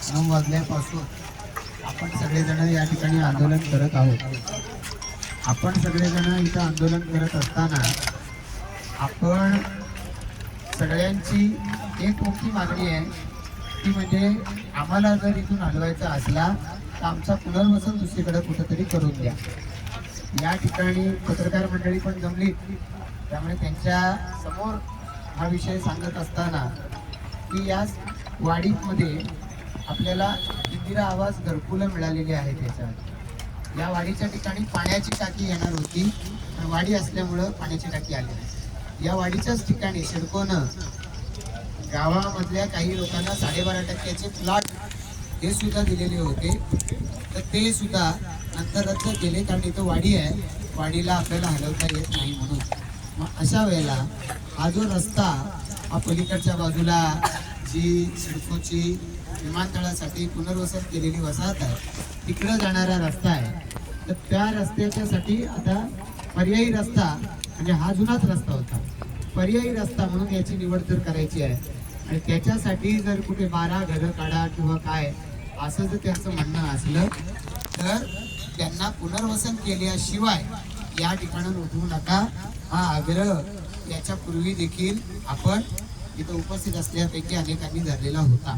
9 वाजल्यापासून आपण सगळेजण या ठिकाणी आंदोलन करत आहोत। आपण सगळेजण इथं आंदोलन करत असताना आपण सगळ्यांची एक मोठी मागणी आहे, ती म्हणजे आम्हाला जर इथून हलवायचा असला तर आमचा पुनर्वसन दुसरीकडे कुठेतरी करून द्या। या ठिकाणी पत्रकार मंडळी पण जमली, त्यामुळे त्यांच्या समोर हा विषय सांगत असताना की या वाडीमध्ये आपल्याला इंदिरा आवास घरकुलं मिळालेली आहे। त्याच्यात या वाडीच्या ठिकाणी पाण्याची टाकी येणार होती, पण वाडी असल्यामुळं पाण्याची टाकी आली नाही। या वाडीच्याच ठिकाणी सिडकोनं गावामधल्या काही लोकांना 12.5% प्लॉट हे सुद्धा दिलेले होते, तर ते सुद्धा नंतर रद्द केले, कारण इथं वाडी आहे, वाडीला आपल्याला हलवता येत नाही म्हणून। मग अशा वेळेला हा जो रस्ता हा पलीकडच्या बाजूला जी सिडकोची विमानतळासाठी पुनर्वसन केलेली वसाहत आहे तिकडं जाणारा रस्ता आहे, तर त्या रस्त्याच्यासाठी आता पर्यायी रस्ता, म्हणजे हा जुनाच रस्ता होता, पर्यायी रस्ता म्हणून याची निवड तर करायची आहे। आणि त्याच्यासाठी जर कुठे 12 घरं काढा किंवा काय असं जर त्यांचं म्हणणं असलं तर त्यांना पुनर्वसन केल्याशिवाय या ठिकाणाहून उठवू नका, हा आग्रह याच्यापूर्वी देखील आपण इथं उपस्थित असल्यापैकी अनेकांनी धरलेला होता।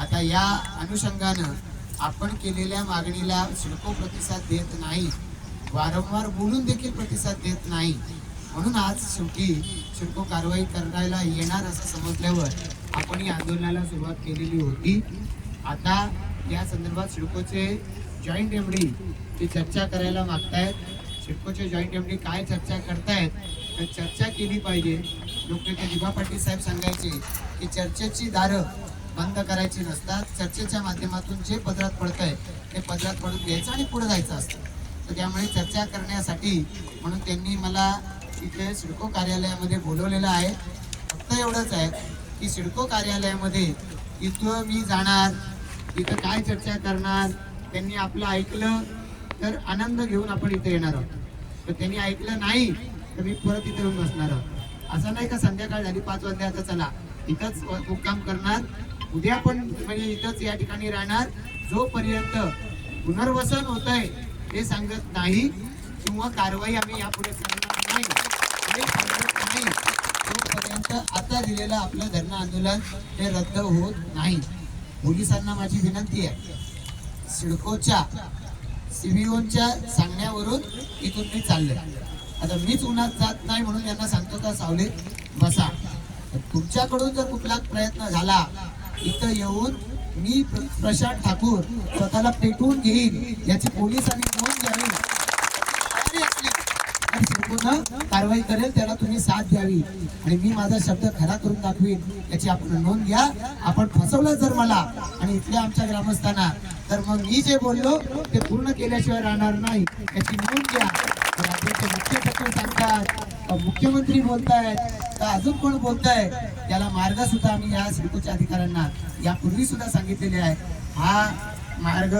आता या अनुषंगानं आपण केलेल्या मागणीला सिडको प्रतिसाद देत नाही, वारंवार बोलून देखील प्रतिसाद देत नाही, म्हणून आज शेवटी सिडको कारवाई करायला येणार असं समजल्यावर आपण या आंदोलनाला सुरुवात केलेली होती। आता या संदर्भात सिडकोचे जॉईंट एमडी ते चर्चा करायला मागतायत। सिडकोचे जॉईंट एमडी काय चर्चा करतायत तर चर्चा केली पाहिजे। लोकनेते दिबा पाटील साहेब सांगायचे की चर्चेची दारं बंद करायची नसतात, चर्चेच्या माध्यमातून जे पदरात पडतंय ते पदरात पडून घ्यायचं आणि पुढे जायचं असतं। तर त्यामुळे चर्चा करण्यासाठी म्हणून त्यांनी मला इथे सिडको कार्यालयामध्ये बोलवलेलं आहे। फक्त एवढंच आहे की सिडको कार्यालयामध्ये इथं मी जाणार, इथं काय चर्चा करणार, त्यांनी आपलं ऐकलं तर आनंद घेऊन आपण इथे येणार आहोत, तर त्यांनी ऐकलं नाही तर मी परत इथे येऊन बसणार आहोत। असं नाही का संध्याकाळ झाली 5 वाजले आता चला इथंच मुक्काम करणार, उद्या पण म्हणजे इथंच या ठिकाणी राहणार जोपर्यंत पुनर्वसन होत आहे हे सांगत नाही किंवा कारवाई आम्ही यापुढे करणार नाही हे सांगत नाही तोपर्यंत आता दिलेलं आपलं धरणं आंदोलन हे रद्द होत नाही। पोलिसांना माझी विनंती आहे, सिडकोच्या सीबीओच्या सांगण्यावरून इथून मी चाललोय, आता मीच उन्हात जात नाही म्हणून यांना सांगतो का सावलीत बसा। तुमच्याकडून जर कुठला प्रयत्न झाला इथं येऊन मी प्रशांत ठाकूर स्वतःला पेटवून घेईन याची पोलिसांनी नोंद घ्यावी, कारवाई करेल त्याला तुम्ही साथ द्यावी आणि मी माझा शब्द खरा करून दाखवीन याची आपण नोंद घ्या। आपण फसवलं जर मला आणि इथल्या आमच्या ग्रामस्थांना तर मग मी जे बोललो ते पूर्ण केल्याशिवाय राहणार नाही याची नोंद घ्या। राज्याचे मुख्य सचिव सांगतात, मुख्यमंत्री बोलतायत, तर अजून कोण बोलताय त्याला मार्ग सुद्धा आम्ही या सिडकोच्या अधिकाऱ्यांना यापूर्वी सुद्धा सांगितलेले आहे। हा मार्ग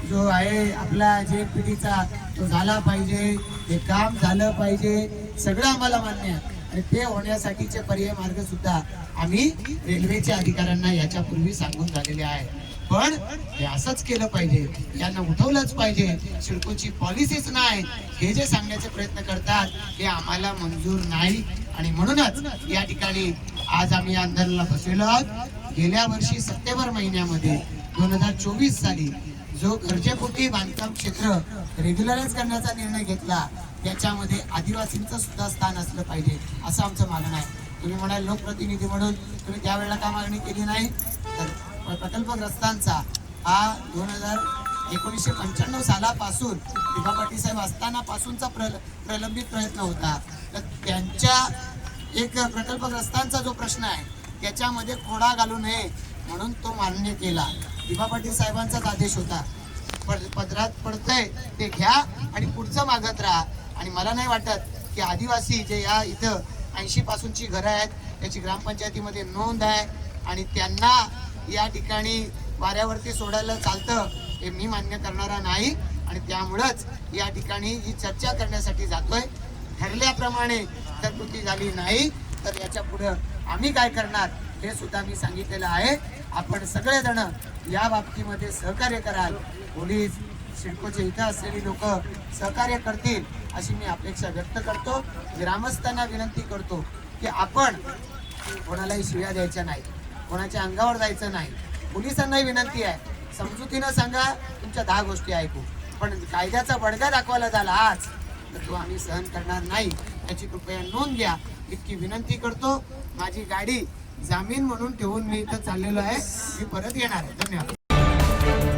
जो आहे आपला JPTचा तो झाला पाहिजे, हे काम झालं पाहिजे, सगळं आम्हाला मान्य आहे आणि ते होण्यासाठीचे पर्याय मार्ग सुद्धा आम्ही रेल्वेच्या अधिकाऱ्यांना याच्यापूर्वी सांगून झालेले आहे। पण हे असंच केलं पाहिजे, यांना उठवलंच पाहिजे, सिडकोची पॉलिसीच नाही हे जे सांगण्याचे प्रयत्न करतात हे आम्हाला मंजूर नाही आणि म्हणूनच या ठिकाणी आज आम्ही आंदोलनाला बसलेलो आहोत। गेल्या वर्षी सप्टेंबर महिन्यामध्ये 2024 साली जो गरजेपोटी बांधकाम क्षेत्र रेग्युलराइज करण्याचा निर्णय घेतला त्याच्यामध्ये आदिवासींचं सुद्धा स्थान असलं पाहिजे असं आमचं मागणं आहे। तुम्ही म्हणाल लोकप्रतिनिधी म्हणून तुम्ही त्यावेळेला का मागणी केली नाही, तर प्रकल्पग्रस्तांचा हा 1995 सालापासून दिबा पाटील साहेब असताना पासूनचा प्रलंबित प्रयत्न होता, तर त्यांच्या एक प्रकल्पग्रस्तांचा जो प्रश्न आहे त्याच्यामध्ये खोडा घालू नये म्हणून तो मान्य केला। दिबा पाटील साहेबांचाच आदेश होता, पदरात पडतंय ते घ्या आणि पुढचं मागत राहा। आणि मला नाही वाटत की आदिवासी जे या इथं 80 पासूनची घरं आहेत त्याची ग्रामपंचायतीमध्ये नोंद आहे आणि त्यांना या ठिकाणी वाऱ्यावरती सोडायला चालतं हे मी मान्य करणारा नाही आणि त्यामुळंच या ठिकाणी ही चर्चा करण्यासाठी जातोय। ठरल्याप्रमाणे जर कृती झाली नाही तर याच्या पुढे आम्ही काय करणार हे सुद्धा मी सांगितलेलं आहे। आपण सगळेजण या बाबतीमध्ये सहकार्य कराल. पोलीस सिडकोचे इथं असलेली लोक सहकार्य करतील अशी मी अपेक्षा व्यक्त करतो. ग्रामस्थांना विनंती करतो की आपण कोणालाही शिव्या द्यायच्या नाही, कोणाच्या अंगावर जायचं नाही. पोलिसांनाही विनंती आहे, समजुतीनं सांगा, तुमच्या 10 गोष्टी ऐकू, पण कायद्याचा बडगा दाखवायला झाला आज तर तो आम्ही सहन करणार नाही, याची कृपया नोंद घ्या इतकी विनंती करतो. माझी गाडी जामीन म्हणून ठेवून मी इथं चाललेलो आहे, मी परत येणार आहे. धन्यवाद.